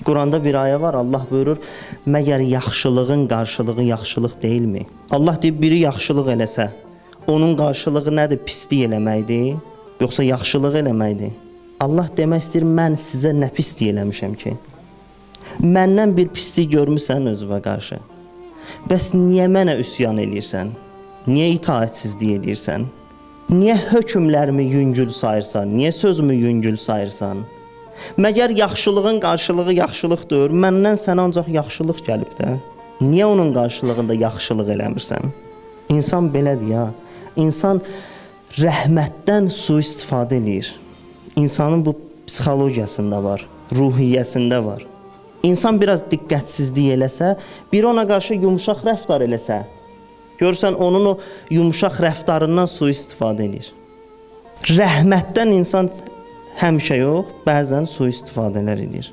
Quranda bir ayə var, Allah buyurur, məgər yaxşılığın qarşılığı yaxşılıq deyilmi? Allah deyib, biri yaxşılıq eləsə, onun qarşılığı nədir? Pislik eləməkdir, yoxsa yaxşılıq eləməkdir? Allah demək istəyir, mən sizə nə pislik eləmişəm ki? Məndən bir pislik görmüsən özünə qarşı. Bəs niyə mənə üsyan eləyirsən? Niyə itaətsizlik eləyirsən? Niyə hökmlərimi yüngül sayırsan? Niyə sözümü yüngül sayırsan? Məgər yaxşılığın qarşılığı yaxşılıqdır, məndən sənə ancaq yaxşılıq gəlib də. Niyə onun qarşılığında yaxşılıq eləmirsən? İnsan belədir ya, insan rəhmətdən sui-istifadə eləyir. İnsanın bu psixologiyasında var, ruhiyyəsində var. İnsan biraz diqqətsizlik eləsə, biri ona qarşı yumuşaq rəftar eləsə, görürsən onun o yumuşaq rəftarından sui-istifadə eləyir. Rəhmətdən insan həmişə yox, bəzən sui-istifadələr edir.